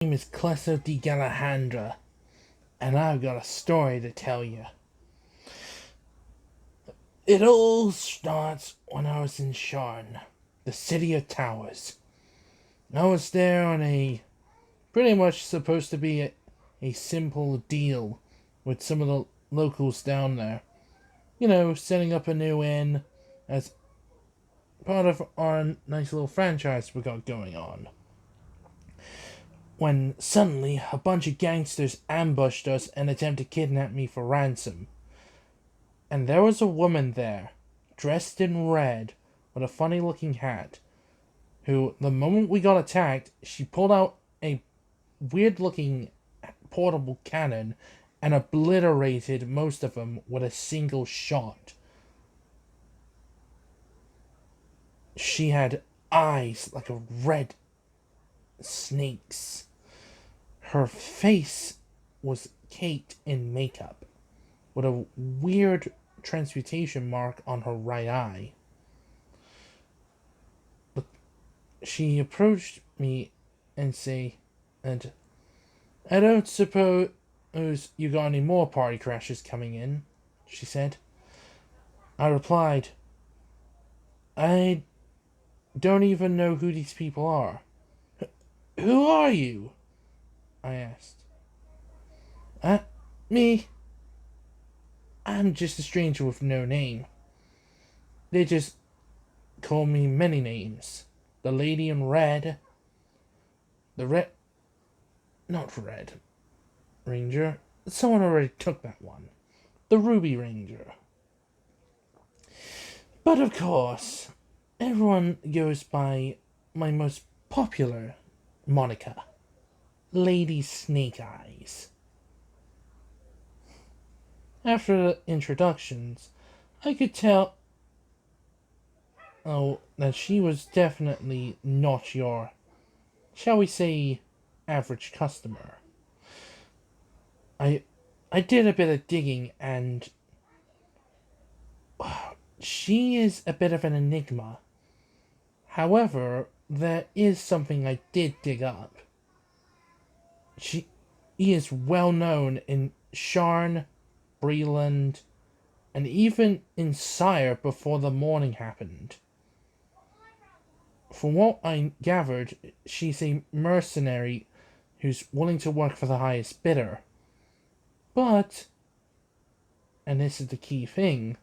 name is Clesso di Galahandra, and I've got a story to tell you. It all starts when I was in Sharn, the city of towers. I was there on a pretty much supposed to be a simple deal with some of the locals down there. Setting up a new inn as part of our nice little franchise we got going on. When suddenly a bunch of gangsters ambushed us and attempted to kidnap me for ransom. And there was a woman there, dressed in red, with a funny looking hat, who, the moment we got attacked, she pulled out a weird looking portable cannon and obliterated most of them with a single shot. She had eyes like a red snake's. Her face was caked in makeup, with a weird transmutation mark on her right eye. She approached me and I don't suppose you got any more party crashers coming in, she said. I replied, I don't even know who these people are. Who are you? I asked. Me? I'm just a stranger with no name. They just call me many names. The lady in red. The red... Not red. Ranger. Someone already took that one. The Ruby Ranger. But of course, everyone goes by my most popular moniker. Lady Snakeyes. After the introductions, I could tell that she was definitely not your, shall we say, average customer. I did a bit of digging, and she is a bit of an enigma. However, there is something I did dig up. She is well known in Sharn, Breland, and even in Sire before the morning happened. From what I gathered, she's a mercenary who's willing to work for the highest bidder. But, and this is the key thing,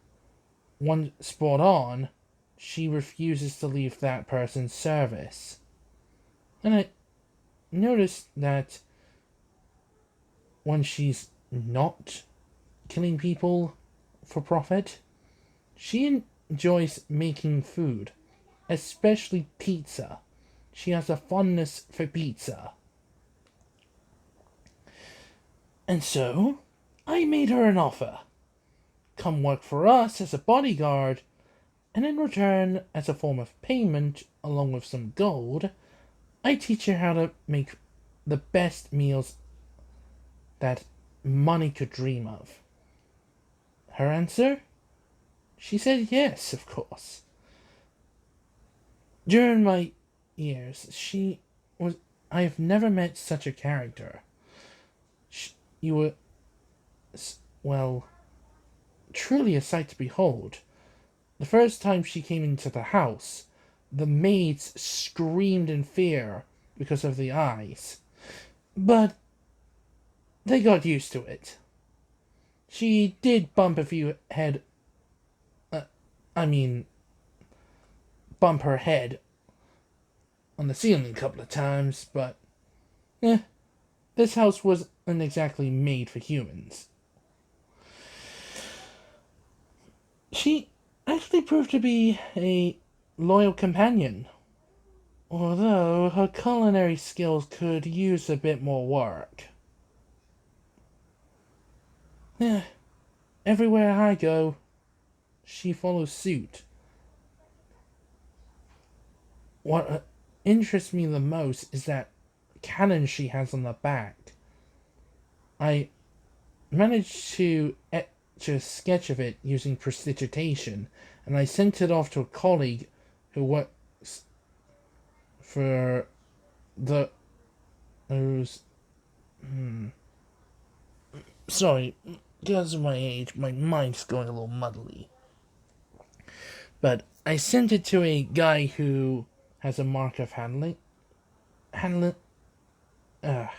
once brought on, she refuses to leave that person's service. And I noticed that when she's not killing people for profit, she enjoys making food, especially pizza. She has a fondness for pizza. And so, I made her an offer. Come work for us as a bodyguard, and in return, as a form of payment, along with some gold, I teach her how to make the best meals that money could dream of. Her answer? She said yes, of course. During my years, I have never met such a character. You were, well, truly a sight to behold. The first time she came into the house, the maids screamed in fear because of the eyes. But they got used to it. She did bump a few bump her head on the ceiling a couple of times, but this house wasn't exactly made for humans. She actually proved to be a loyal companion, although her culinary skills could use a bit more work. Everywhere I go, she follows suit. What interests me the most is that cannon she has on the back. I managed to etch a sketch of it using prestidigitation, and I sent it off to a colleague who works for the Those. Sorry, because of my age, my mind's going a little muddly. But I sent it to a guy who has a mark of handling. Handling. Ugh.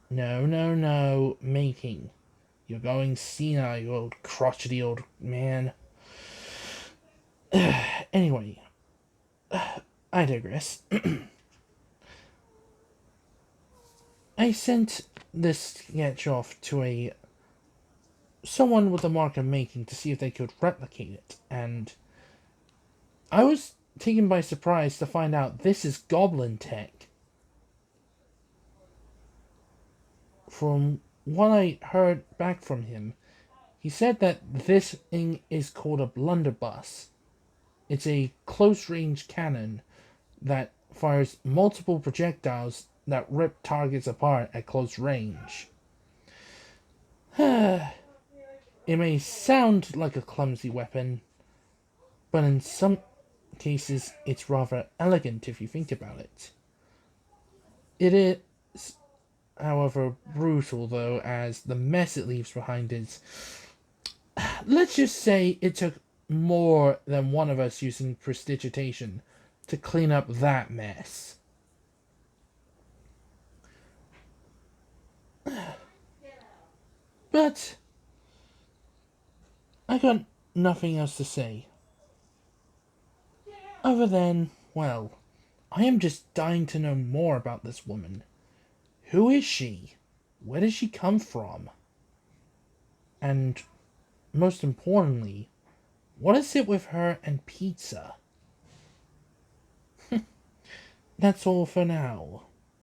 No, no, no. Mating. You're going senile, you old crotchety old man. Anyway, I digress. I sent this sketch off to someone with a mark of making to see if they could replicate it, and I was taken by surprise to find out this is Goblin tech. From what I heard back from him, he said that this thing is called a blunderbuss. It's a close-range cannon that fires multiple projectiles that rip targets apart at close range. It may sound like a clumsy weapon, but in some cases it's rather elegant if you think about it. It is, however, brutal though, as the mess it leaves behind is... Let's just say it took more than one of us using prestidigitation to clean up that mess. But I got nothing else to say. Other than, well, I am just dying to know more about this woman. Who is she? Where does she come from? And, most importantly, what is it with her and pizza? That's all for now.